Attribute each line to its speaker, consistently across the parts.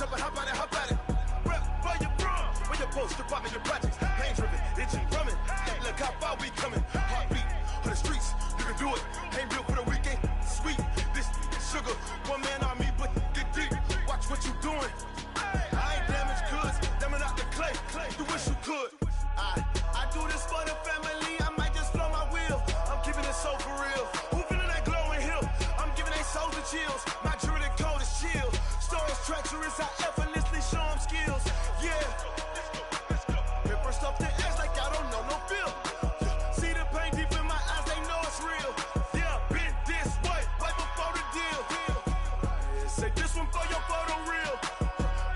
Speaker 1: up and hop at it. Rep where you from? Where you post, department, your projects. Pain driven, itching, drumming. Hey, look how far we coming. Heartbeat on the streets, you can do it. Ain't built for the weekend. Sweet, this sugar. One man army, but get deep. Watch what you doing. I ain't damaged goods, damn out the clay. You wish you could. I do this for the family. I might just blow my wheel. I'm keeping it so for real. Who feeling that glowing hill? I'm giving they souls the chills. My jewelry cold is chill. Stories treacherous, I effortlessly show them skills. Yeah. Hit first off the edge like I don't know no feel. See the pain deep in my eyes, they know it's real. Yeah, been this way, right before the deal. Say this one for your photo real.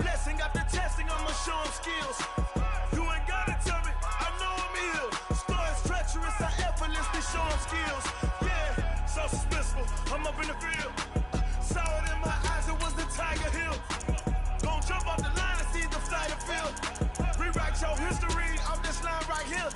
Speaker 1: Blessing after testing, I'ma show them skills. You ain't gotta tell me, I know I'm ill. Stories treacherous, I effortlessly show them skills. Yeah, so suspenseful, I'm up in the field. Saw it in my eyes, it was the Tiger Hill. Gon' jump off the line and see the fly the field. Rewrite your history off this line right here.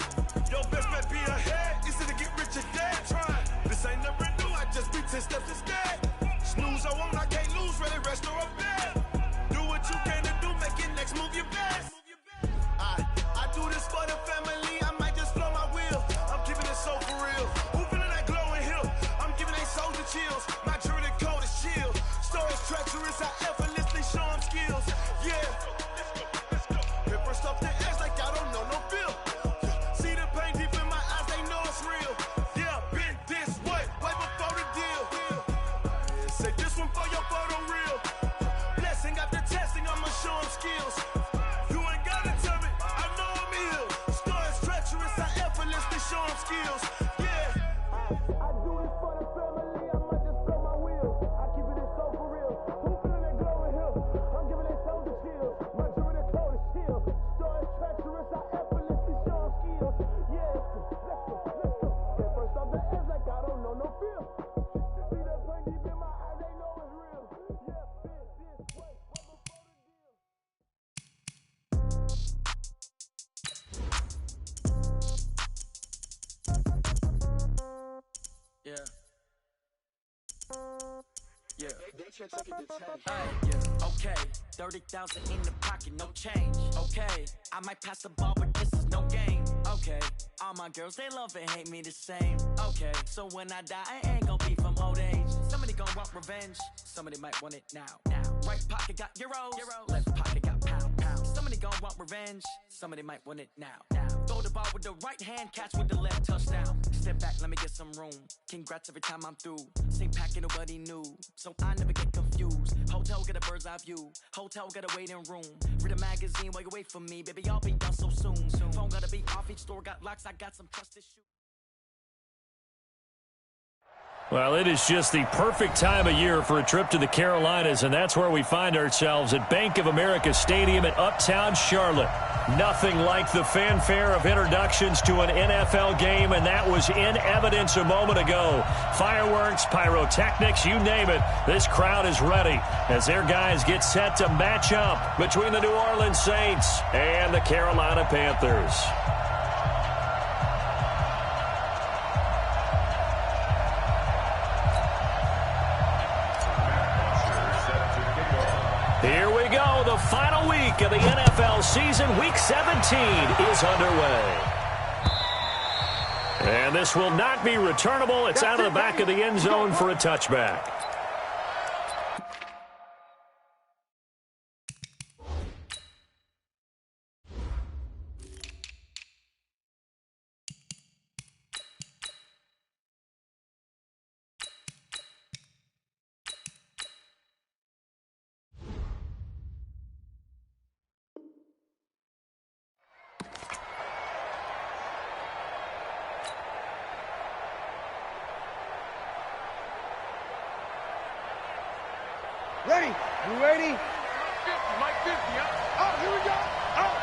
Speaker 1: Your best bet be ahead, easy to get rich or dead. Try, this ain't never new, I just be 10 steps instead. Snooze I won't, I can't lose, ready, rest or a bed. Do what you can to do, make it next move your best. I do this for the family, I might just blow my wheel. I'm keeping it so for real. Who feeling that glowing hill? I'm giving they souls the chills. My jewelry cold is chill. Stories treacherous, I effortlessly show them skills. Yeah. Hit first off the edge like I don't know no feel. See the pain deep in my eyes, they know it's real. Yeah, been this way, right before the deal. Say this one for your photo real. Blessing after testing, I'ma show them skills. You ain't gotta tell me, I know I'm ill. Stories treacherous, I effortlessly show them skills. Yeah. I do this for the family, I might just blow my wheel. I keep it so for real. Who feeling that glowing hill? I'm giving they souls the chills. My jewelry cold is chill. Stories treacherous, I effortlessly show them skills. Yeah, let's go. Get first off the edge like I don't know no feel. See that pain deep in my eyes, they know it's real. Yeah, been this way, right before the deal.
Speaker 2: Yeah. Okay, 30,000 in the pocket, no change. Okay, I might pass the ball, but this is no game. Okay, all my girls, they love and hate me the same. Okay, so when I die, I ain't gon' be from old age. Somebody gon' want revenge, somebody might want it now. Right pocket got euros, left pocket got pound. Somebody gon' want revenge, somebody might want it now. Throw the ball with the right hand, catch with the left, touchdown. Step back, let me get some room. Congrats every time I'm through. Same packet, nobody knew, so I never get confused. Hotel get a bird's eye view, hotel get a waiting room. Read a magazine while you wait for me, baby, I'll be done so soon. Phone gotta be off, each store got locks, I got some trust issues.
Speaker 3: Well, it is just the perfect time of year for a trip to the Carolinas, and that's where we find ourselves at Bank of America Stadium in Uptown Charlotte. Nothing like the fanfare of introductions to an NFL game, and that was in evidence a moment ago. Fireworks, pyrotechnics, you name it. This crowd is ready as their guys get set to match up between the New Orleans Saints and the Carolina Panthers. Here we go. The final week of the NFL season. Week 17 is underway. And this will not be returnable. It's out of the back of the end zone for a touchback.
Speaker 4: Ready? You ready? Mike 50, huh? Oh, here we go. Oh.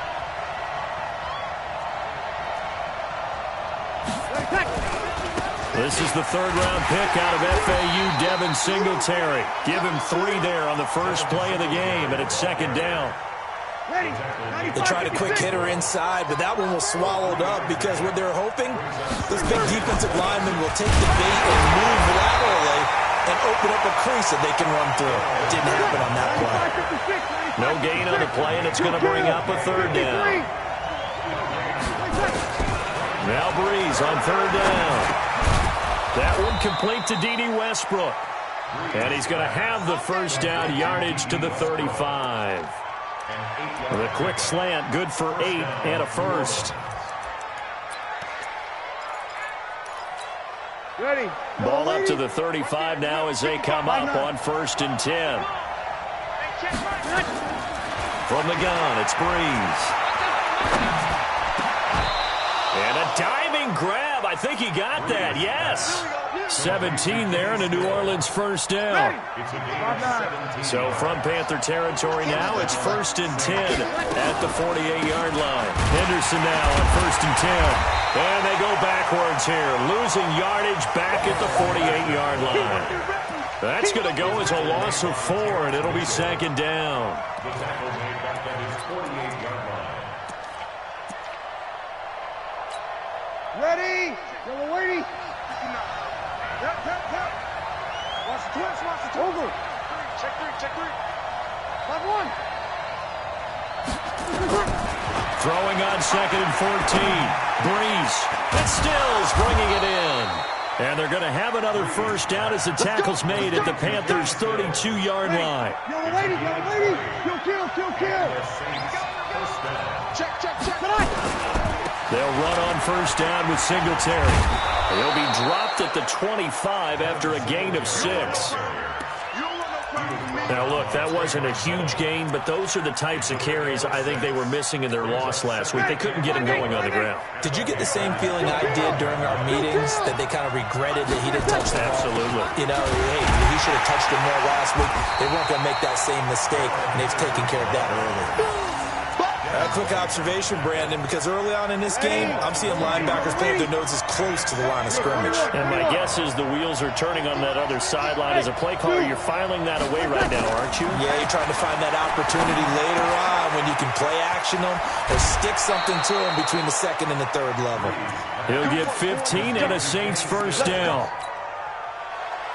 Speaker 3: This is the third-round pick out of FAU, Devin Singletary. Give him 3 there on the first play of the game, and it's second down.
Speaker 5: They tried a quick hitter inside, but that one was swallowed up because what they're hoping, this big defensive lineman will take the bait and move laterally and open up a crease that they can run through. It didn't happen on that play.
Speaker 3: No gain on the play, and it's going to bring up a third down. Now Breeze on third down. That one complete to D.D. Westbrook. And he's going to have the first down yardage to the 35. The quick slant, good for 8 and a first.
Speaker 4: Ready.
Speaker 3: Ball up to the 35 now as they come up on 1st and 10. From the gun, it's Breeze. And a diving grab. I think he got that, yes. 17 there and a New Orleans first down. So from Panther territory now, it's 1st and 10 at the 48-yard line. Henderson now on 1st and 10. And they go backwards here, losing yardage back at the 48-yard line. That's going to go as a loss of 4, and it'll be 2nd down.
Speaker 4: Ready. Yellow lady. Yep. Watch the twist. Watch the over. Check 3. 5-1.
Speaker 3: Throwing on 2nd and 14. Breeze. And Stills bringing it in. And they're going to have another first down as the tackle's made at the Panthers' 32-yard line.
Speaker 4: Yellow lady. Kill. Check.
Speaker 3: They'll run on first down with Singletary. He'll be dropped at the 25 after a gain of 6. Now, look, that wasn't a huge gain, but those are the types of carries I think they were missing in their loss last week. They couldn't get him going on the ground.
Speaker 5: Did you get the same feeling I did during our meetings, that they kind of regretted that he didn't touch the ball?
Speaker 3: Absolutely.
Speaker 5: You know, hey, he should have touched it more last week. They weren't going to make that same mistake, and they've taken care of that early. A quick observation, Brandon, because early on in this game, I'm seeing linebackers putting their noses close to the line of scrimmage.
Speaker 3: And my guess is the wheels are turning on that other sideline. As a play caller, you're filing that away right now, aren't you?
Speaker 5: Yeah, you're trying to find that opportunity later on when you can play action them or stick something to them between the 2nd and the 3rd level.
Speaker 3: He'll get 15 and a Saints first down.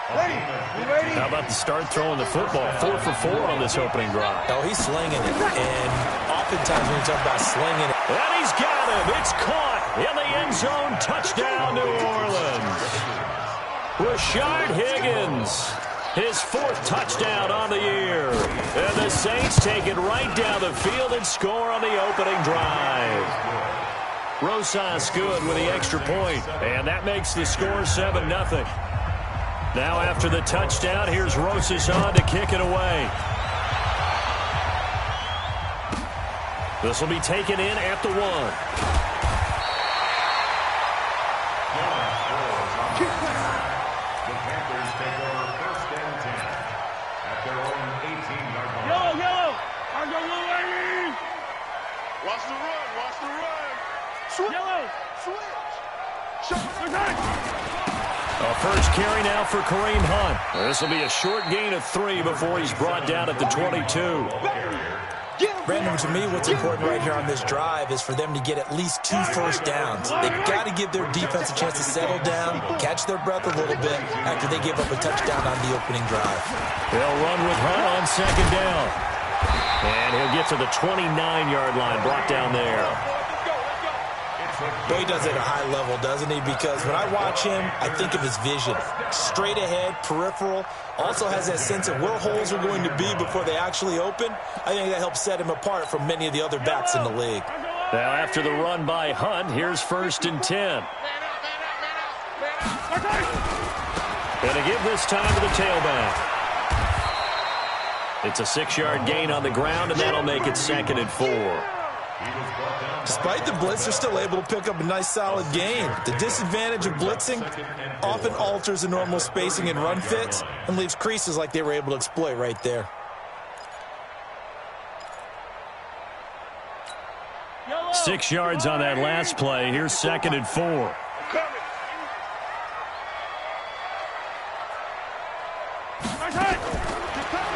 Speaker 3: How about the start throwing the football? 4 for 4 on this opening drive.
Speaker 5: Oh, he's slinging it. And oftentimes when you talk about slinging it.
Speaker 3: And he's got him. It's caught in the end zone. Touchdown, New Orleans. Rashard Higgins, his 4th touchdown on the year. And the Saints take it right down the field and score on the opening drive. Rosas good with the extra point. And that makes the score 7-0. Now after the touchdown, here's Rosas on to kick it away. This will be taken in at the 1.
Speaker 6: The Panthers take over 1st and 10 at their own 18-yard line.
Speaker 4: Yellow. I go little lady.
Speaker 1: Watch the run.
Speaker 4: Switch. Yellow. Switch.
Speaker 3: A first carry now for Kareem Hunt. This will be a short gain of 3 before he's brought down at the 22.
Speaker 5: Brandon, to me, what's important right here on this drive is for them to get at least 2 first downs. They've got to give their defense a chance to settle down, catch their breath a little bit after they give up a touchdown on the opening drive.
Speaker 3: They'll run with Hunt on 2nd down. And he'll get to the 29-yard line, brought down there.
Speaker 5: Boy, he does it at a high level, doesn't he? Because when I watch him, I think of his vision. Straight ahead, peripheral. Also has that sense of where holes are going to be before they actually open. I think that helps set him apart from many of the other backs in the league.
Speaker 3: Now after the run by Hunt, here's 1st and 10. And to give this time to the tailback. It's a 6-yard gain on the ground, and that'll make it 2nd and 4.
Speaker 5: Despite the blitz, they're still able to pick up a nice, solid gain. The disadvantage of blitzing often alters the normal spacing and run fits and leaves creases like they were able to exploit right there.
Speaker 3: Yellow. 6 yards on that last play. Here's 2nd and 4.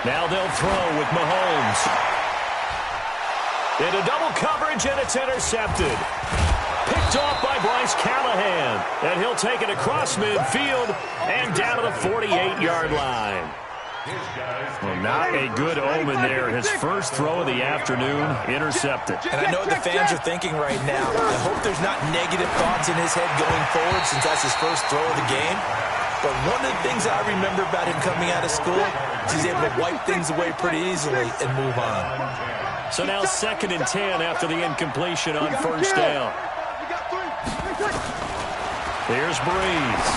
Speaker 3: Now they'll throw with Mahomes. Into double coverage, and it's intercepted. Picked off by Bryce Callahan. And he'll take it across midfield and down to the 48-yard line. Well, not a good omen there. His first throw of the afternoon intercepted.
Speaker 5: And I know what the fans are thinking right now. I hope there's not negative thoughts in his head going forward since that's his first throw of the game. But one of the things I remember about him coming out of school is he's able to wipe things away pretty easily and move on.
Speaker 3: So now 2nd and 10 after the incompletion on first down. Here's Breeze.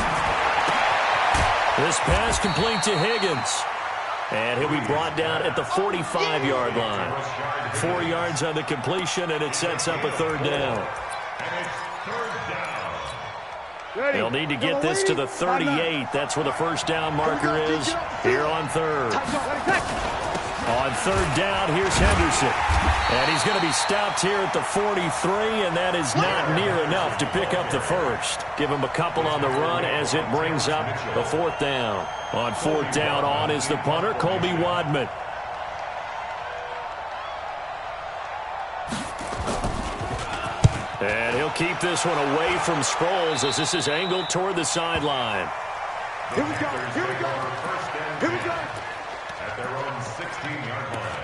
Speaker 3: This pass complete to Higgins. And he'll be brought down at the 45-yard line. 4 yards on the completion, and it sets up a 3rd down. They'll need to get this to the 38. That's where the first down marker is here on 3rd. On 3rd down, here's Henderson. And he's going to be stopped here at the 43, and that is not near enough to pick up the first. Give him a couple on the run as it brings up the 4th down. On 4th down, on is the punter, Colby Wadman. And he'll keep this one away from Sproles as this is angled toward the sideline.
Speaker 4: Here we go. Here we go. Here we go. At their own 16-yard line.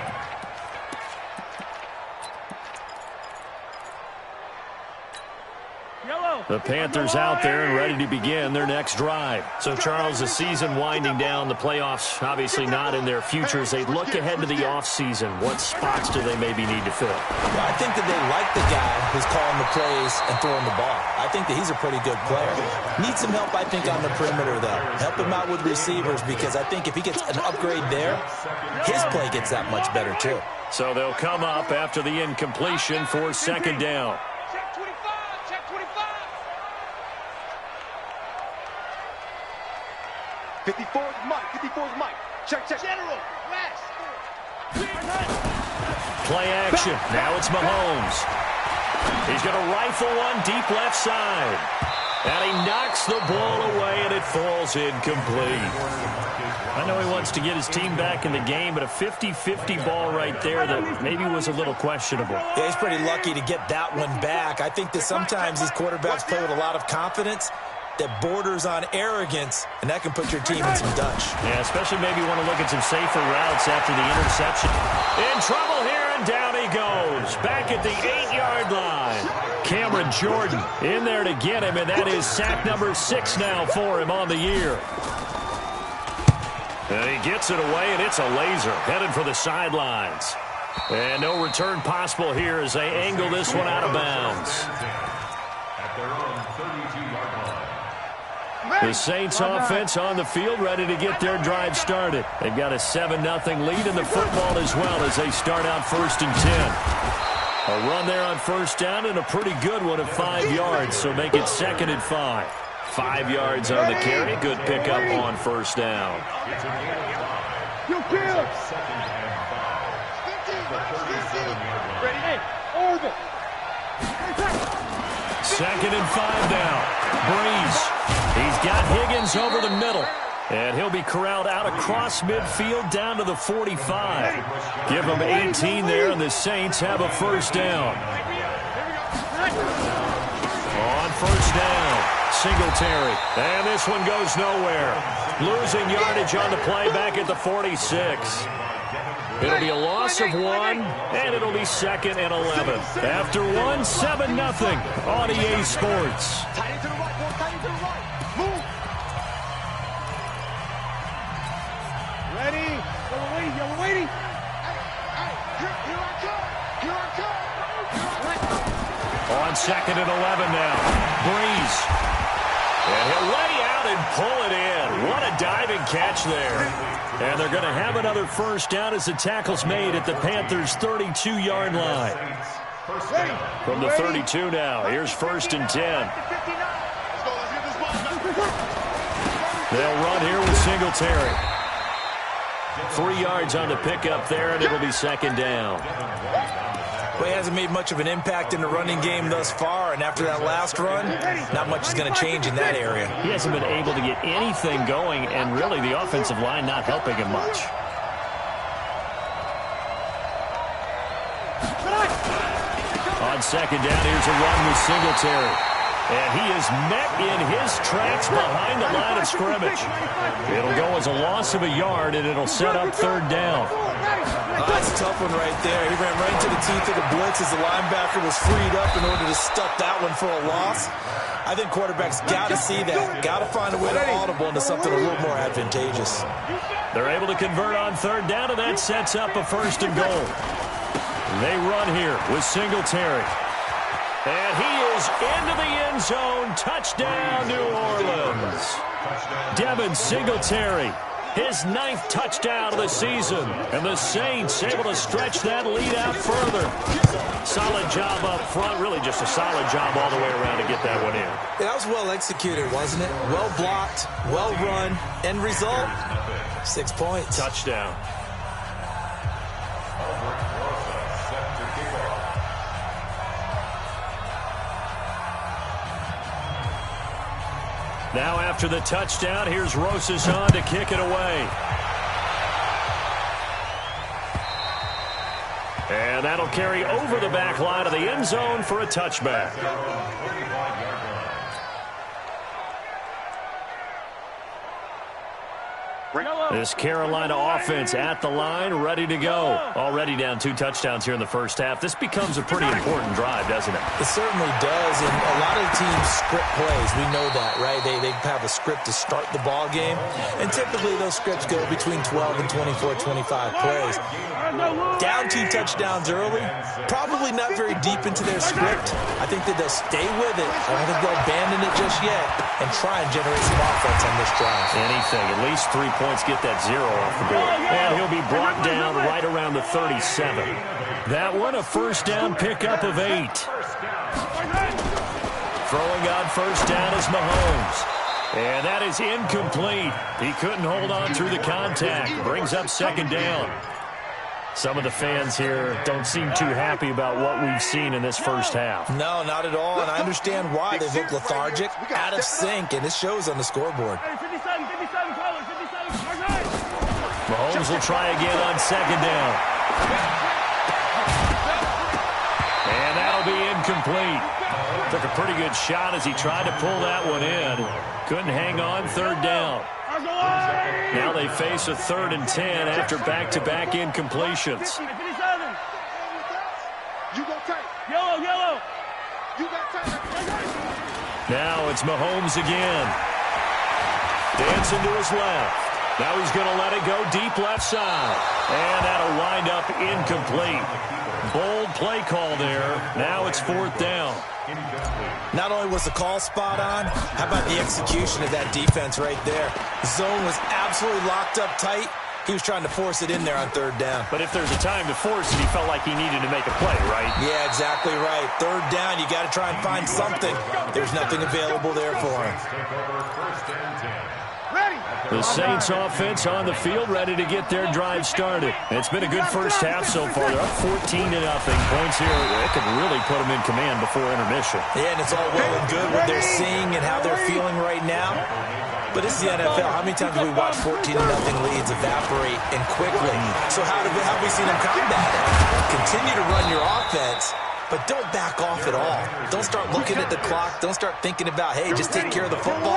Speaker 3: The Panthers out there and ready to begin their next drive. So, Charles, the season winding down, the playoffs obviously not in their future. As they look ahead to the offseason, what spots do they maybe need to fill?
Speaker 5: Well, I think that they like the guy who's calling the plays and throwing the ball. I think that he's a pretty good player. Needs some help, I think, on the perimeter, though. Help him out with receivers because I think if he gets an upgrade there, his play gets that much better, too.
Speaker 3: So they'll come up after the incompletion for 2nd down.
Speaker 4: 54 is Mike. 54 is Mike. Check. General. Last.
Speaker 3: Play action. Now it's Mahomes. He's going to rifle one deep left side. And he knocks the ball away, and it falls incomplete. I know he wants to get his team back in the game, but a 50-50 ball right there that maybe was a little questionable.
Speaker 5: Yeah, he's pretty lucky to get that one back. I think that sometimes these quarterbacks play with a lot of confidence that borders on arrogance, and that can put your team in some Dutch.
Speaker 3: Yeah, especially maybe want to look at some safer routes after the interception. In trouble here, and down he goes. Back at the 8-yard line. Cameron Jordan in there to get him, and that is sack number 6 now for him on the year. And he gets it away, and it's a laser headed for the sidelines. And no return possible here as they angle this one out of bounds.
Speaker 6: At their own 32-yard line.
Speaker 3: The Saints offense on the field ready to get their drive started. They've got a 7-0 lead in the football as well as they start out 1st and 10. A run there on first down and a pretty good one of 5 yards, so make it 2nd and 5. 5 yards on the carry. Good pickup on first down.
Speaker 6: It's a gain of 5.
Speaker 4: You kill.
Speaker 6: 2nd and 5. The 37-yard line.
Speaker 4: Ready? Over.
Speaker 3: 2nd and 5 now. Breeze. He's got Higgins over the middle. And he'll be corralled out across midfield down to the 45. Give him 18 there, and the Saints have a first down. On first down, Singletary. And this one goes nowhere. Losing yardage on the play back at the 46. It'll be a loss of 1, and it'll be 2nd and 11. After 1, 7-0 on EA Sports.
Speaker 4: Tight into the right, boy. Tight into the right. Move. Ready? You're waiting. Here I come.
Speaker 3: On 2nd and 11 now. Breeze. And he'll lay out and pull it in. What a diving catch there. And they're going to have another first down as the tackle's made at the Panthers' 32-yard line. From the 32 now, here's 1st and 10. They'll run here with Singletary. 3 yards on the pickup there, and it'll be 2nd down.
Speaker 5: Well, he hasn't made much of an impact in the running game thus far, and after that last run, not much is going to change in that area.
Speaker 3: He hasn't been able to get anything going, and really the offensive line not helping him much. On 2nd down, here's a run with Singletary. And he is met in his tracks behind the line of scrimmage. It'll go as a loss of a yard, and it'll set up third down.
Speaker 5: Oh, that's a tough one right there. He ran right into the teeth of the blitz as the linebacker was freed up in order to stuff that one for a loss. I think quarterbacks got to see that. Got to find a way to audible into something a little more advantageous.
Speaker 3: They're able to convert on third down, and that sets up a first and goal. They run here with Singletary. And he is into the end zone. Touchdown, New Orleans. Devin Singletary, his 9th touchdown of the season. And the Saints able to stretch that lead out further. Solid job up front. Really just a solid job all the way around to get that one in.
Speaker 5: That was well executed, wasn't it? Well blocked, well run. End result, 6 points.
Speaker 3: Touchdown. Now after the touchdown, here's Rosas on to kick it away. And that'll carry over the back line of the end zone for a touchback. This Carolina offense at the line, ready to go. Already down 2 touchdowns here in the first half. This becomes a pretty important drive, doesn't it?
Speaker 5: It certainly does, and a lot of teams script plays. We know that, right? They have a script to start the ball game, and typically those scripts go between 12 and 24, 25 plays. Down 2 touchdowns early, probably not very deep into their script. I think that they'll stay with it. I don't think they'll abandon it just yet and try and generate some offense on this drive.
Speaker 3: Anything, at least 3 points, get that 0 off the board. And he'll be brought down right around the 37. That one, a first down pickup of 8. Throwing on first down is Mahomes. And that is incomplete. He couldn't hold on through the contact. Brings up second down. Some of the fans here don't seem too happy about what we've seen in this first half.
Speaker 5: No, not at all, and I understand why. They look lethargic, out of sync, and it shows on the scoreboard.
Speaker 3: Mahomes will try again on second down. And that'll be incomplete. Took a pretty good shot as he tried to pull that one in. Couldn't hang on, third down. Now they face a 3rd and 10 after back-to-back incompletions. Now it's Mahomes again. Dancing to his left. Now he's going to let it go deep left side. And that'll wind up incomplete. Bold play call there. Now it's 4th down.
Speaker 5: Not only was the call spot on, how about the execution of that defense right there? Zone was absolutely locked up tight. He was trying to force it in there on 3rd down.
Speaker 3: But if there's a time to force it, he felt like he needed to make a play, right?
Speaker 5: Yeah, exactly right. 3rd down, you got to try and find something. There's nothing available there for him.
Speaker 3: The Saints offense on the field, ready to get their drive started. It's been a good first half so far. They're up 14-0. Points here, it could really put them in command before intermission.
Speaker 5: Yeah, and it's all well and good what they're seeing and how they're feeling right now. But this is the NFL. How many times have we watched 14-0 leads evaporate and quickly? So how have we seen them combat it? Continue to run your offense, but don't back off at all. Don't start looking at the clock. Don't start thinking about, hey, just take care of the football.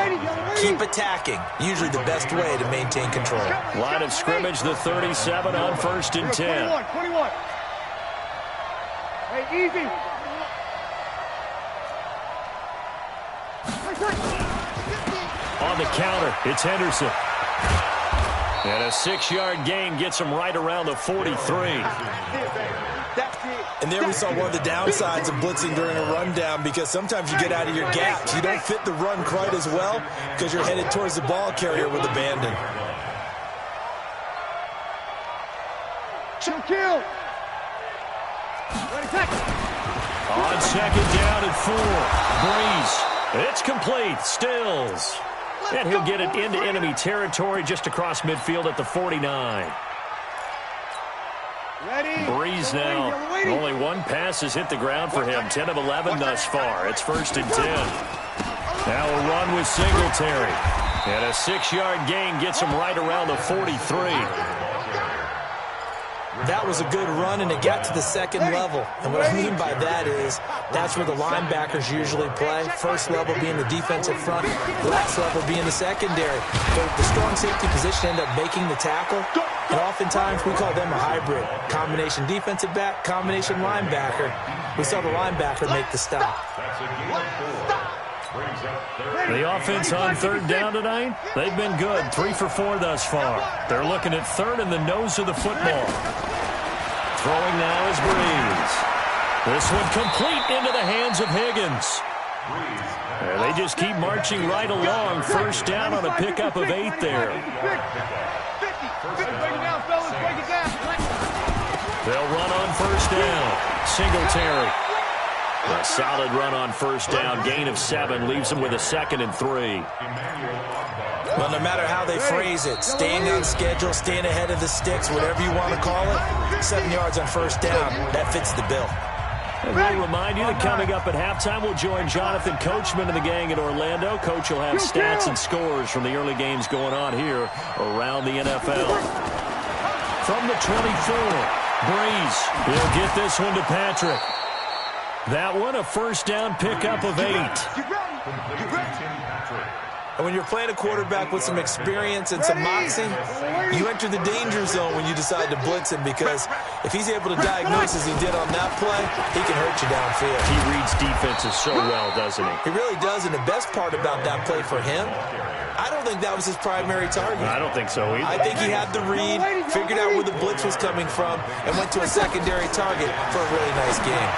Speaker 5: Keep attacking. Usually the best way to maintain control.
Speaker 3: Line of scrimmage, the 37 on 1st and 10.
Speaker 7: 21. Hey, easy.
Speaker 3: On the counter, it's Henderson. And a 6-yard gain gets him right around the 43.
Speaker 5: And there we saw one of the downsides of blitzing during a rundown, because sometimes you get out of your gaps. You don't fit the run quite as well because you're headed towards the ball carrier with abandon.
Speaker 7: Kill.
Speaker 3: On second down and 4. Breeze. It's complete. Stills. And he'll get it into enemy territory just across midfield at the 49. Breeze now. Only one pass has hit the ground for him. 10 of 11 thus far. It's 1st and 10. Now a run with Singletary. And a 6-yard gain gets him right around the 43.
Speaker 5: That was a good run, and it got to the second level. And what I mean by that is that's where the linebackers usually play. First level being the defensive front, last level being the secondary. But the strong safety position ended up making the tackle, and oftentimes we call them a hybrid. Combination defensive back, combination linebacker. We saw the linebacker make the stop.
Speaker 3: The offense on third down tonight, they've been good. 3 for 4 thus far. They're looking at third in the nose of the football. Throwing now is Breeze. This one complete into the hands of Higgins. And they just keep marching right along. First down on a pickup of 8 there. They'll run on first down. Singletary. A solid run on first down. Gain of 7 leaves them with a 2nd and 3.
Speaker 5: Well, no matter how they phrase it, staying on schedule, staying ahead of the sticks, whatever you want to call it, 7 yards on first down, that fits the bill.
Speaker 3: And we'll remind you that coming up at halftime, we'll join Jonathan Coachman and the gang in Orlando. Coach will have stats and scores from the early games going on here around the NFL. From the 24, Breeze. He'll get this one to Patrick. That one, a first down pickup of 8.
Speaker 5: And when you're playing a quarterback with some experience and some moxie, you enter the danger zone when you decide to blitz him, because if he's able to diagnose as he did on that play, he can hurt you downfield.
Speaker 3: He reads defenses so well, doesn't he?
Speaker 5: He really does, and the best part about that play for him, I don't think that was his primary target.
Speaker 3: I don't think so either.
Speaker 5: I think he had the read, figured out where the blitz was coming from, and went to a secondary target for a really nice game.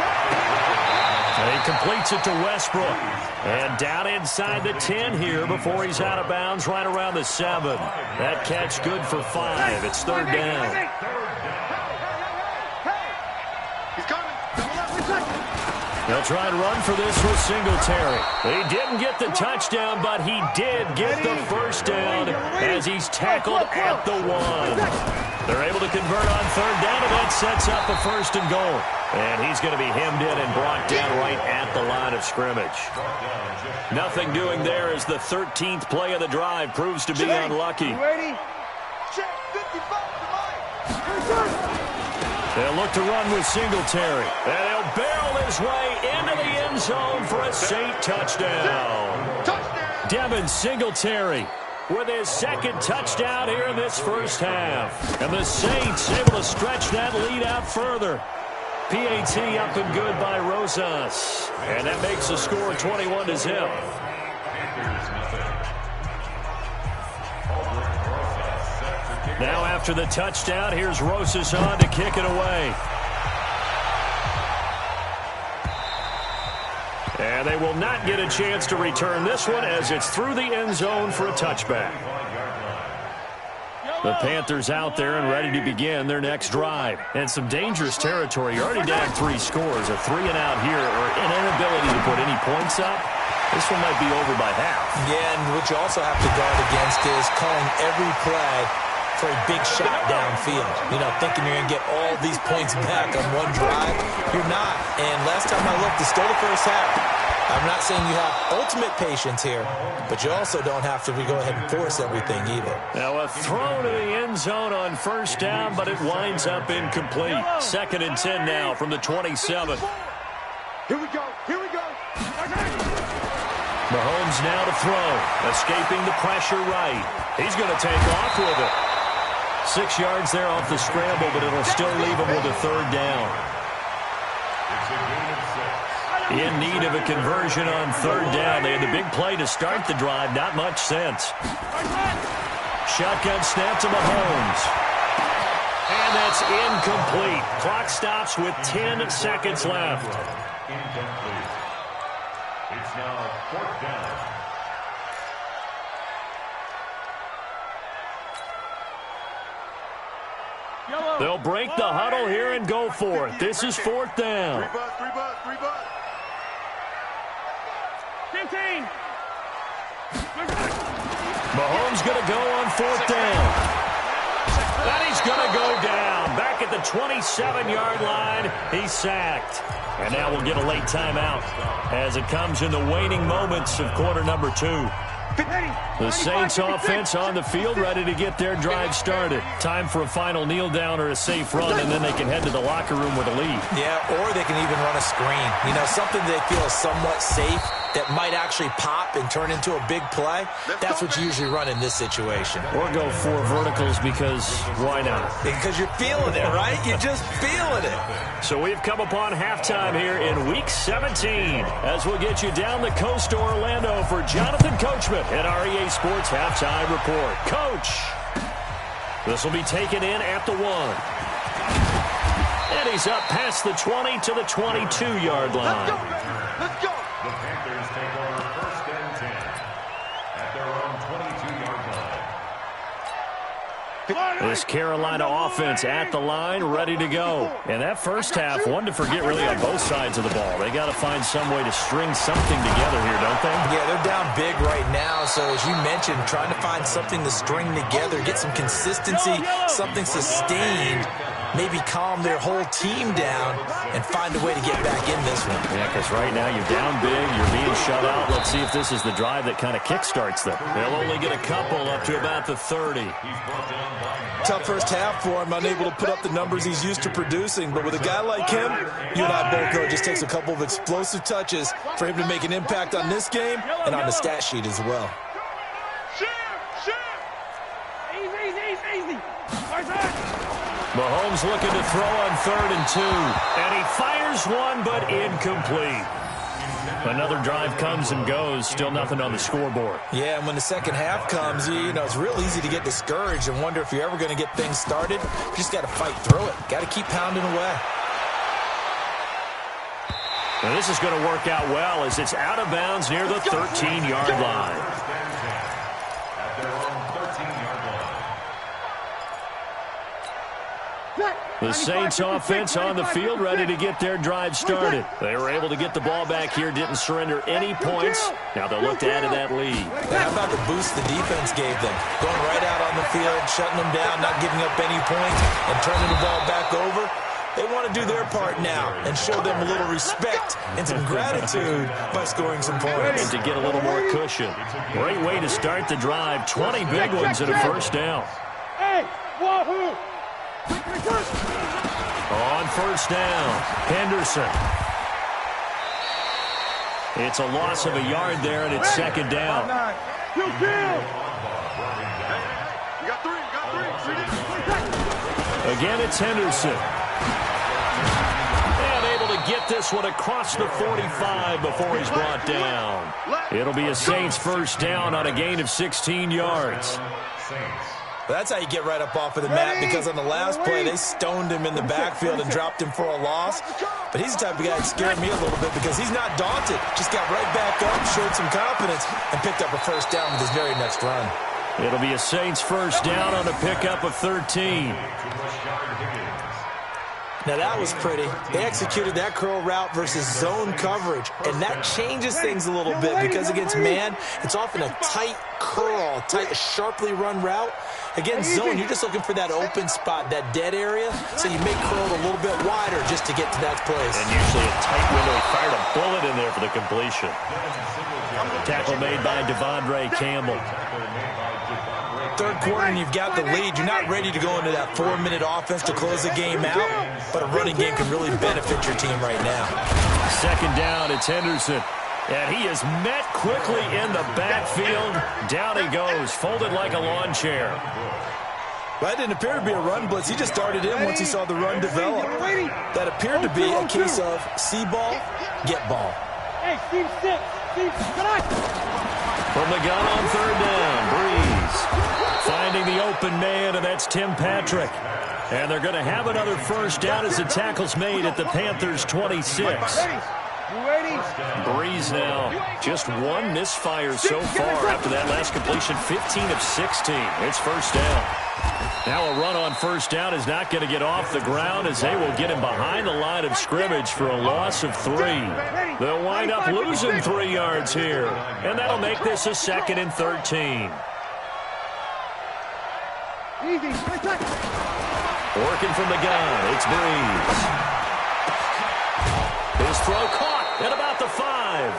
Speaker 3: And he completes it to Westbrook. And down inside the 10 here before he's out of bounds right around the 7. That catch good for 5. It's third down. They'll try and run for this with Singletary. He didn't get the touchdown, but he did get the first down as he's tackled at the 1. They're able to convert on third down, and that sets up a 1st and goal. And he's going to be hemmed in and brought down right at the line of scrimmage. Nothing doing there as the 13th play of the drive proves to be unlucky. They'll look to run with Singletary. And they'll barrel his way into the end zone for a Saint touchdown. Devin Singletary with his 2nd touchdown here in this first half. And the Saints able to stretch that lead out further. PAT up and good by Rosas. And that makes the score 21-0. Now after the touchdown, here's Rosas on to kick it away. And they will not get a chance to return this one as it's through the end zone for a touchback. The Panthers out there and ready to begin their next drive. And some dangerous territory. You're already down 3 scores. A 3-and-out here, or an inability to put any points up. This one might be over by half. Yeah, and what you also have to guard against is calling every play for a big shot downfield. You know, thinking you're going to get all these points back on one drive. You're not. And last time I looked, it's still the first half. I'm not saying you have ultimate patience here, but you also don't have to go ahead and force everything either. Now a throw to the end zone on first down, but it winds up incomplete. 2nd and 10 now from the 27.
Speaker 1: Here we go. Here we go.
Speaker 3: Mahomes now to throw. Escaping the pressure right. He's going to take off with it. 6 yards there off the scramble, but it'll still leave him with a 3rd down. In need of a conversion on 3rd down. They had the big play to start the drive. Not much sense. Shotgun snap to Mahomes. And that's incomplete. Clock stops with 10 seconds left.
Speaker 6: Incomplete. It's now 4th down.
Speaker 3: They'll break the huddle here and go for it. This is 4th down.
Speaker 1: 3 bucks.
Speaker 3: Mahomes going to go on 4th down. And he's going to go down. Back at the 27-yard line, he's sacked. And now we'll get a late timeout as it comes in the waning moments of quarter number 2. The Saints offense on the field, ready to get their drive started. Time for a final kneel down or a safe run, and then they can head to the locker room with a lead.
Speaker 5: Yeah, or they can even run a screen. You know, something they feel is somewhat safe that might actually pop and turn into a big play. That's what you usually run in this situation.
Speaker 3: Or go 4 verticals because why not?
Speaker 5: Because you're feeling it, right? You're just feeling it.
Speaker 3: So we've come upon halftime here in Week 17 as we'll get you down the coast to Orlando for Jonathan Coachman at our EA Sports Halftime Report. Coach, this will be taken in at the 1. And he's up past the 20 to the 22-yard line.
Speaker 1: Let's go.
Speaker 4: The Panthers take over 1st and 10 at their own 22-yard line.
Speaker 3: This Carolina offense at the line, ready to go. And that first half, one to forget really on both sides of the ball. They got to find some way to string something together here, don't they?
Speaker 5: Yeah, they're down big right now. So as you mentioned, trying to find something to string together, get some consistency, something sustained, maybe calm their whole team down and find a way to get back in this one.
Speaker 3: Yeah, because right now you're down big, you're being shut out. Let's see if this is the drive that kind of kickstarts them. They'll only get a couple up to about the 30.
Speaker 5: Tough first half for him, unable to put up the numbers he's used to producing. But with a guy like him, you and I both know it just takes a couple of explosive touches for him to make an impact on this game and on the stat sheet as well.
Speaker 1: Easy.
Speaker 3: Mahomes looking to throw on 3rd and 2. And he fires one, but incomplete. Another drive comes and goes. Still nothing on the scoreboard.
Speaker 5: Yeah, and when the second half comes, you know, it's real easy to get discouraged and wonder if you're ever going to get things started. You just got to fight through it. Got to keep pounding away.
Speaker 3: Now this is going to work out well as it's out of bounds near the 13-yard line.
Speaker 4: At their own 13-yard line.
Speaker 3: The Saints offense on the field, ready to get their drive started. They were able to get the ball back here, didn't surrender any points. Now they'll look to add to that lead.
Speaker 5: How about the boost the defense gave them? Going right out on the field, shutting them down, not giving up any points, and turning the ball back over. They want to do their part now and show them a little respect and some gratitude by scoring some points.
Speaker 3: And to get a little more cushion. Great way to start the drive. 20 big ones and a first down.
Speaker 1: Hey, wahoo!
Speaker 3: On first down, Henderson. It's a loss of a yard there, and it's second down.
Speaker 1: You got three.
Speaker 3: Again, it's Henderson. And able to get this one across the 45 before he's brought down. It'll be a Saints first down on a gain of 16 yards.
Speaker 5: That's how you get right up off of the mat, because on the last play, they stoned him in the backfield and dropped him for a loss. But he's the type of guy that scared me a little bit because he's not daunted. Just got right back up, showed some confidence, and picked up a first down with his very next run.
Speaker 3: It'll be a Saints first down on a pickup of 13.
Speaker 5: Now, that was pretty. They executed that curl route versus zone coverage, and that changes things a little bit because against man, it's often a tight curl, tight, sharply run route. Against zone, you're just looking for that open spot, that dead area, so you make curl a little bit wider just to get to that place.
Speaker 3: And usually a tight window. He fired a bullet in there for the completion. Tackle made by Devondre Campbell.
Speaker 5: Third quarter and you've got the lead. You're not ready to go into that 4-minute offense to close the game out, but a running game can really benefit your team right now.
Speaker 3: Second down, it's Henderson. And he is met quickly in the backfield. Down he goes, folded like a lawn chair.
Speaker 5: That didn't appear to be a run blitz. He just started in once he saw the run develop. That appeared to be a case of see ball, get ball.
Speaker 1: Hey, Steve, sit. Steve, come on.
Speaker 3: From the gun on third down, Breeze finding the open man, and that's Tim Patrick. And they're going to have another first down as the tackle's made at the Panthers' 26. Breeze now, just one misfire so far after that last completion, 15 of 16. It's first down. Now a run on first down is not going to get off the ground as they will get him behind the line of scrimmage for a loss of 3. They'll wind up losing 3 yards here, and that'll make this a 2nd and 13. Working from the gun, it's Breeze. His throw caught at about the 5.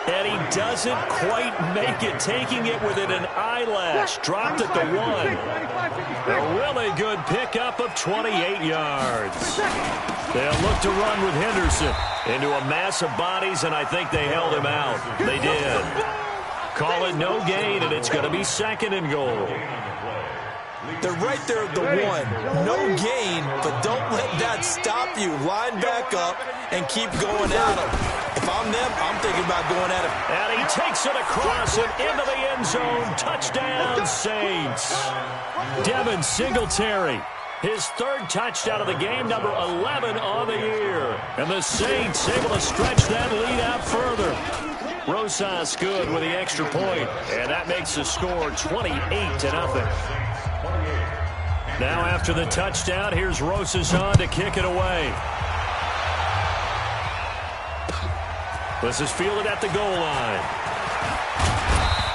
Speaker 3: And he doesn't quite make it, taking it within an eyelash. Dropped at the 1. A really good pickup of 28 yards. They'll look to run with Henderson into a mass of bodies, and I think they held him out. They did. Call it no gain, and it's going to be 2nd and goal.
Speaker 5: They're right there at the 1. No gain, but don't let that stop you. Line back up and keep going at them. If I'm them, I'm thinking about going at him.
Speaker 3: And he takes it across and into the end zone. Touchdown, Saints. Devin Singletary, his 3rd touchdown of the game, number 11 on the year. And the Saints able to stretch that lead out further. Rosas good with the extra point, and that makes the score 28-0. Now after the touchdown, here's Rosas on to kick it away. This is fielded at the goal line.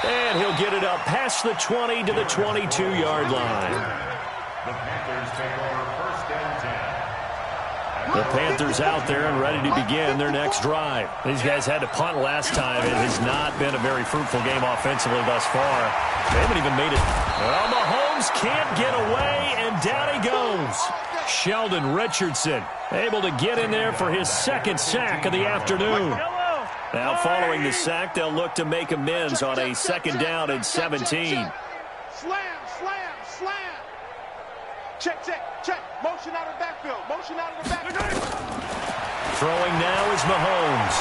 Speaker 3: And he'll get it up past the 20 to the 22-yard line.
Speaker 6: The Panthers take over 1st and 10.
Speaker 3: The Panthers out there and ready to begin their next drive. These guys had to punt last time. It has not been a very fruitful game offensively thus far. They haven't even made it. Well, Mahomes can't get away, and down he goes. Sheldon Richardson able to get in there for his 2nd sack of the afternoon. Now following the sack, they'll look to make amends on a 2nd down and 17.
Speaker 1: Slam. Check. Motion out of the backfield.
Speaker 3: Throwing now is Mahomes.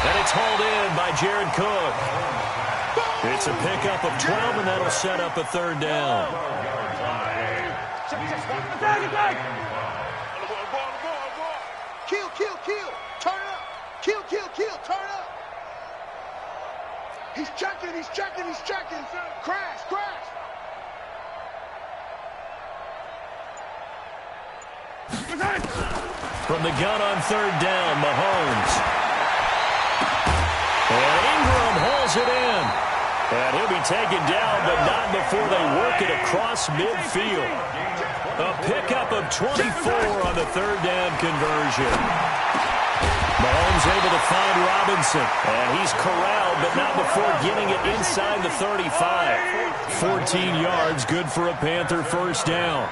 Speaker 3: And it's hauled in by Jared Cook. It's a pickup of 12, and that'll set up a 3rd down.
Speaker 1: Kill. Turn it up. Kill. Turn it up. He's checking. Crash.
Speaker 3: From the gun on 3rd down, Mahomes. And Ingram hauls it in. And he'll be taken down, but not before they work it across midfield. A pickup of 24 on the 3rd down conversion. Mahomes able to find Robinson. And he's corralled, but not before getting it inside the 35. 14 yards, good for a Panther 1st down.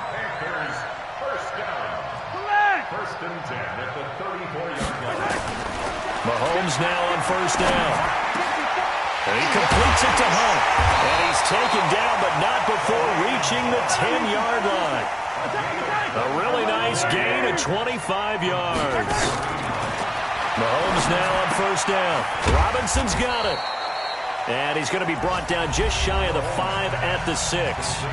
Speaker 3: Mahomes now on 1st down. And he completes it to Hunt. And he's taken down, but not before reaching the 10-yard line. A really nice gain of 25 yards. Mahomes now on 1st down. Robinson's got it. And he's going to be brought down just shy of the 5 at the 6.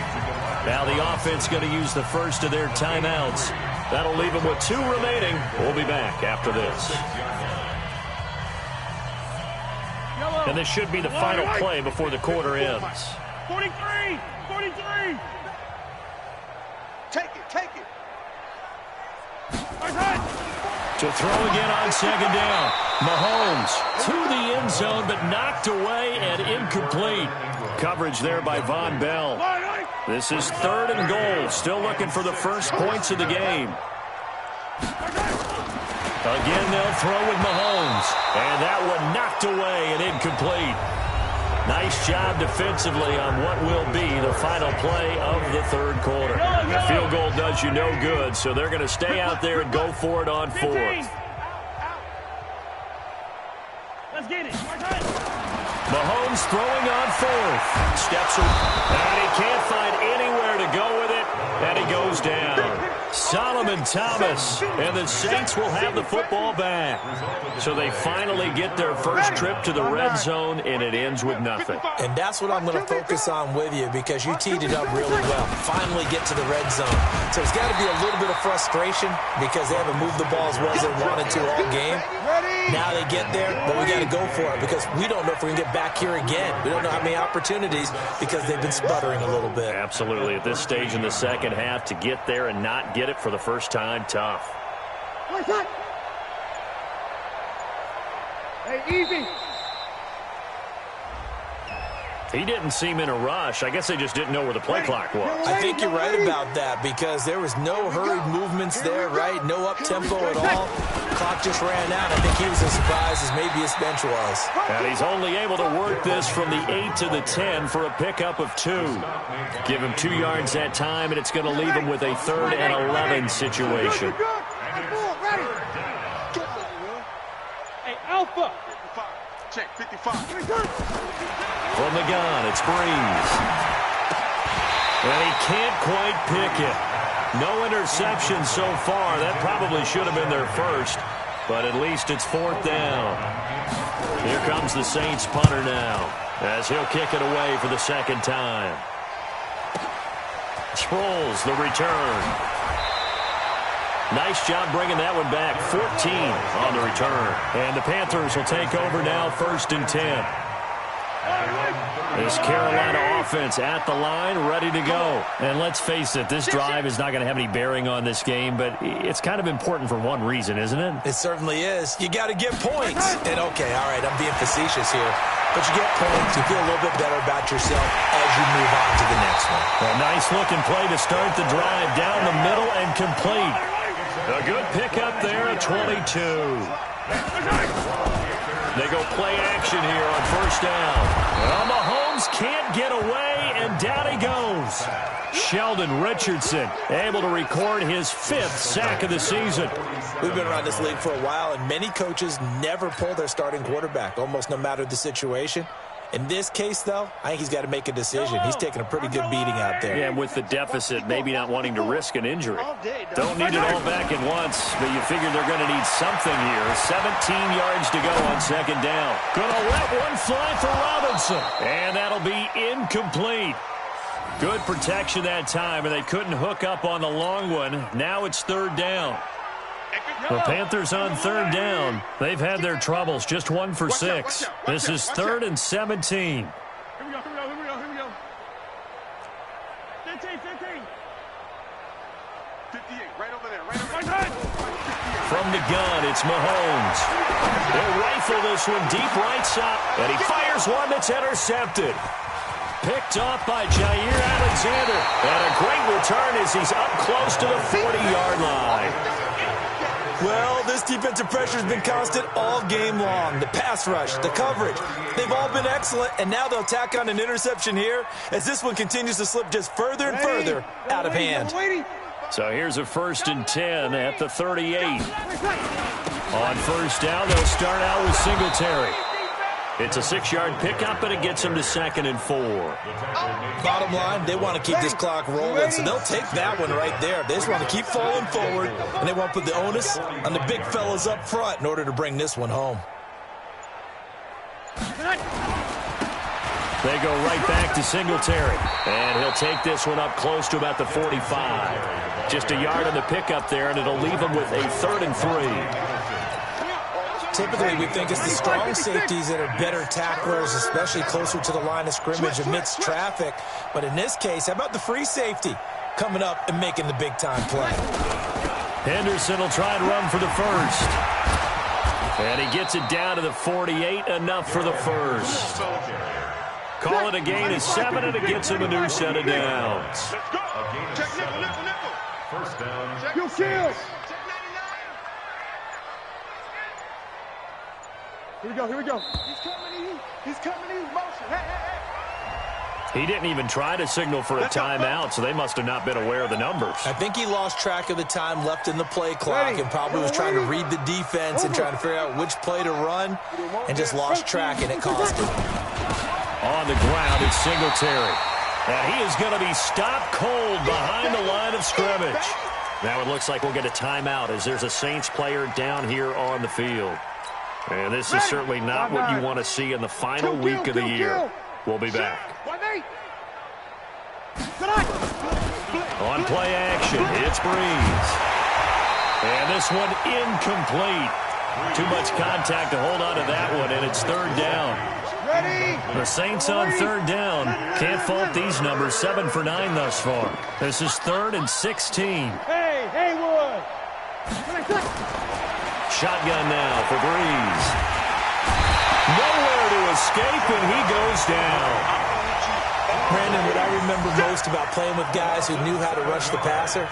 Speaker 3: Now the offense going to use the first of their timeouts. That'll leave them with 2 remaining. We'll be back after this. And this should be the final play before the quarter ends.
Speaker 1: 43. Take it.
Speaker 3: To throw again on 2nd down. Mahomes to the end zone, but knocked away and incomplete. Coverage there by Von Bell. This is 3rd and goal. Still looking for the first points of the game. Again, they'll throw with Mahomes. And that one knocked away and incomplete. Nice job defensively on what will be the final play of the 3rd quarter. Field goal does you no good, so they're going to stay out there and go for it on 4th.
Speaker 1: Let's get it.
Speaker 3: Mahomes throwing on 4th. Steps and he can't find anywhere to go with it, and he goes down. Solomon Thomas, and the Saints will have the football back. So they finally get their first trip to the red zone, and it ends with nothing.
Speaker 5: And that's what I'm going to focus on with you, because you teed it up really well. Finally get to the red zone. So it's got to be a little bit of frustration because they haven't moved the ball as well as they wanted to all game. Now they get there, but we got to go for it because we don't know if we're going to get back here again. We don't know how many opportunities because they've been sputtering a little bit.
Speaker 3: Absolutely. At this stage in the second half, to get there and not get it for the first time, tough.
Speaker 1: Hey, easy.
Speaker 3: He didn't seem in a rush. I guess they just didn't know where the play clock was.
Speaker 5: I think you're right about that because there was no hurried movements there, right? No up-tempo at all. clock just ran out. I think he was as surprised as maybe his bench was.
Speaker 3: And he's only able to work this from the 8 to the 10 for a pickup of 2. Give him 2 yards that time, and it's going to leave him with a 3rd and 11 situation.
Speaker 7: Hey, Alpha.
Speaker 1: Check 55.
Speaker 3: From the gun, it's Breeze. And he can't quite pick it. No interception so far. That probably should have been their first, but at least it's 4th down. Here comes the Saints punter now, as he'll kick it away for the 2nd time. Sproles, the return. Nice job bringing that one back. 14 on the return. And the Panthers will take over now, 1st and 10. This Carolina offense at the line, ready to go. And let's face it, this drive is not going to have any bearing on this game, but it's kind of important for one reason, isn't it?
Speaker 5: It certainly is. You got to get points. And, okay, all right, I'm being facetious here. But you get points, you feel a little bit better about yourself as you move on to the next one.
Speaker 3: A nice-looking play to start the drive down the middle and complete. A good pickup there at 22. They go play action here on 1st down. Well, Mahomes can't get away, and down he goes. Sheldon Richardson able to record his 5th sack of the season.
Speaker 5: We've been around this league for a while, and many coaches never pull their starting quarterback, almost no matter the situation. In this case, though, I think he's got to make a decision. He's taking a pretty good beating out there.
Speaker 3: Yeah, and with the deficit, maybe not wanting to risk an injury. Don't need it all back at once, but you figure they're going to need something here. 17 yards to go on 2nd down. Going to let one fly for Robinson, and that'll be incomplete. Good protection that time, and they couldn't hook up on the long one. Now it's 3rd down. The Panthers on 3rd down. They've had their troubles, just 1 for 6. This is 3rd and 17.
Speaker 7: Here we go. 15.
Speaker 1: 58, right over there.
Speaker 3: From the gun, it's Mahomes. He'll rifle this one deep right side, and he fires one that's intercepted. Picked off by Jair Alexander. And a great return as he's up close to the 40-yard line.
Speaker 5: Well, this defensive pressure has been constant all game long. The pass rush, the coverage, they've all been excellent, and now they'll tack on an interception here as this one continues to slip just further and further out of hand.
Speaker 3: So here's a 1st and 10 at the 38. On 1st down, they'll start out with Singletary. It's a 6-yard pickup, and it gets them to 2nd and 4.
Speaker 5: Bottom line, they want to keep this clock rolling, so they'll take that one right there. They just want to keep falling forward, and they want to put the onus on the big fellas up front in order to bring this one home.
Speaker 3: They go right back to Singletary, and he'll take this one up close to about the 45. Just a yard on the pickup there, and it'll leave him with a 3rd and 3.
Speaker 5: Typically, we think it's the strong safeties that are better tacklers, especially closer to the line of scrimmage amidst traffic. But in this case, how about the free safety coming up and making the big-time play?
Speaker 3: Henderson will try and run for the 1st. And he gets it down to the 48, enough for the 1st. Call it a gain of 7, and it gets him a new set of downs.
Speaker 1: Let's go. Check nickel.
Speaker 6: 1st down.
Speaker 7: You kill. Here we go. He's coming in. Motion. Hey.
Speaker 3: He didn't even try to signal for a timeout, so they must have not been aware of the numbers.
Speaker 5: I think he lost track of the time left in the play clock and probably was trying to read the defense and trying to figure out which play to run and just lost track, and it cost him.
Speaker 3: On the ground, it's Singletary. And he is going to be stopped cold behind the line of scrimmage. Now it looks like we'll get a timeout as there's a Saints player down here on the field. And this is certainly not what you want to see in the final week of the year. We'll be back. On play action, it's Breeze. And this one incomplete. Too much contact to hold on to that one, and it's 3rd down. The Saints on 3rd down. Can't fault these numbers. 7 for 9 thus far. This is 3rd and 16.
Speaker 7: Hey, Haywood.
Speaker 3: Shotgun now for Breeze. Nowhere to escape, and he goes down.
Speaker 5: Brandon, what I remember most about playing with guys who knew how to rush the passer,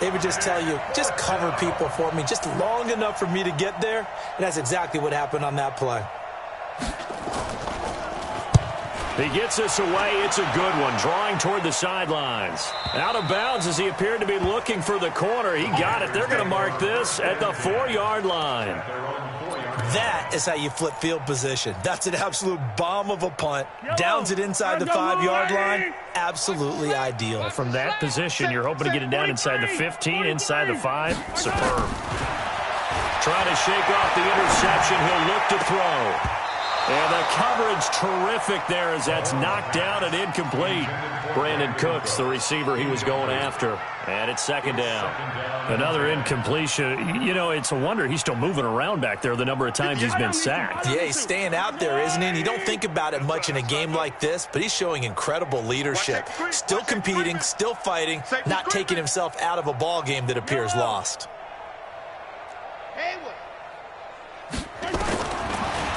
Speaker 5: They would just tell you, just cover people for me, just long enough for me to get there. And that's exactly what happened on that play.
Speaker 3: He gets this away. It's a good one, drawing toward the sidelines. Out of bounds as he appeared to be looking for the corner. He got it. They're going to mark this at the 4-yard line.
Speaker 5: That is how you flip field position. That's an absolute bomb of a punt. Downs it inside the 5-yard line. Absolutely ideal.
Speaker 3: From that position, you're hoping to get it down inside the 15, inside the 5. Superb. Trying to shake off the interception. He'll look to throw. And the coverage terrific there as that's knocked down and incomplete. Brandon Cooks, the receiver he was going after. And it's second down. Another incompletion. You know, it's a wonder he's still moving around back there the number of times he's been sacked.
Speaker 5: Yeah, he's staying out there, isn't he? And you don't think about it much in a game like this, but he's showing incredible leadership. Still competing, still fighting, not taking himself out of a ball game that appears lost.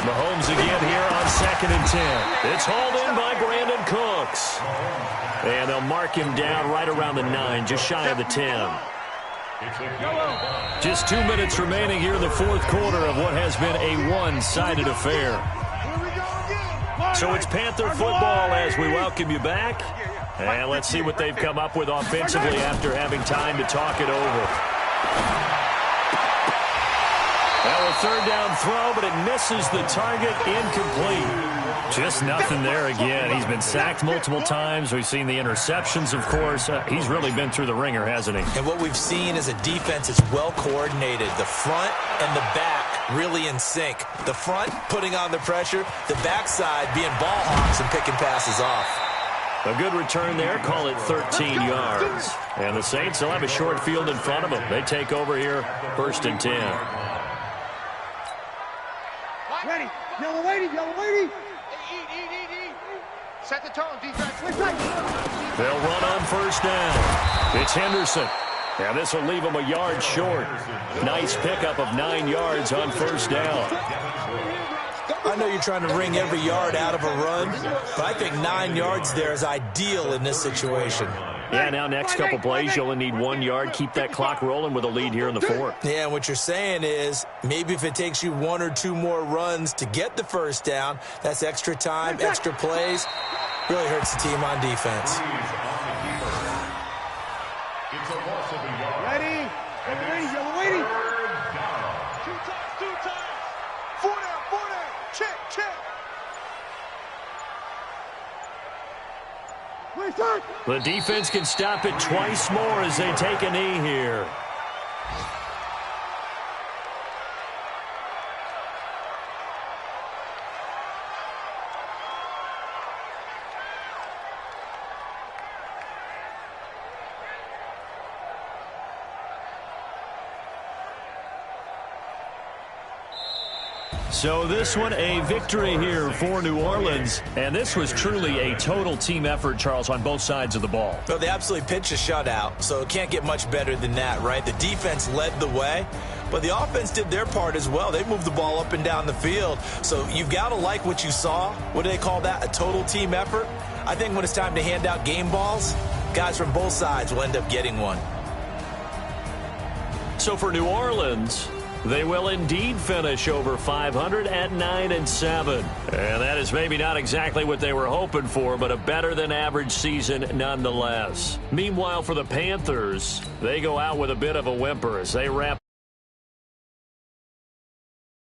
Speaker 3: Mahomes again here on 2nd and 10. It's hauled in by Brandon Cooks. And they'll mark him down right around the 9, just shy of the 10. Just 2 minutes remaining here in the 4th quarter of what has been a one-sided affair. So it's Panther football as we welcome you back. And let's see what they've come up with offensively after having time to talk it over. Well, a 3rd down throw, but it misses the target, incomplete. Just nothing there again. He's been sacked multiple times. We've seen the interceptions, of course. He's really been through the ringer, hasn't he? And
Speaker 5: what we've seen is a defense that's well coordinated. The front and the back really in sync. The front putting on the pressure, the backside being ball hawks and picking passes off.
Speaker 3: A good return there. Call it 13 yards. And the Saints will have a short field in front of them. They take over here, 1st and 10.
Speaker 7: Ready. Yellow lady. Eat. Set the tone, defense.
Speaker 3: They'll run on 1st down. It's Henderson. Now this will leave him a yard short. Nice pickup of 9 yards on 1st down.
Speaker 5: I know you're trying to wring every yard out of a run, but I think 9 yards there is ideal in this situation.
Speaker 3: Yeah, now next couple plays, you'll only need 1 yard. Keep that clock rolling with a lead here in the 4th.
Speaker 5: Yeah, and what you're saying is maybe if it takes you 1 or 2 more runs to get the 1st down, that's extra time, extra plays. Really hurts the team on defense.
Speaker 7: Ready. Yellow lady. 2 times. 4 down. Check.
Speaker 3: The defense can stop it twice more as they take a knee here. So this one, a victory here for New Orleans. And this was truly a total team effort, Charles, on both sides of the ball.
Speaker 5: Well, they absolutely pitched a shutout, so it can't get much better than that, right? The defense led the way, but the offense did their part as well. They moved the ball up and down the field. So you've got to like what you saw. What do they call that? A total team effort? I think when it's time to hand out game balls, guys from both sides will end up getting one.
Speaker 3: So for New Orleans, they will indeed finish over 500 at 9-7. And that is maybe not exactly what they were hoping for, but a better than average season nonetheless. Meanwhile, for the Panthers, they go out with a bit of a whimper as they wrap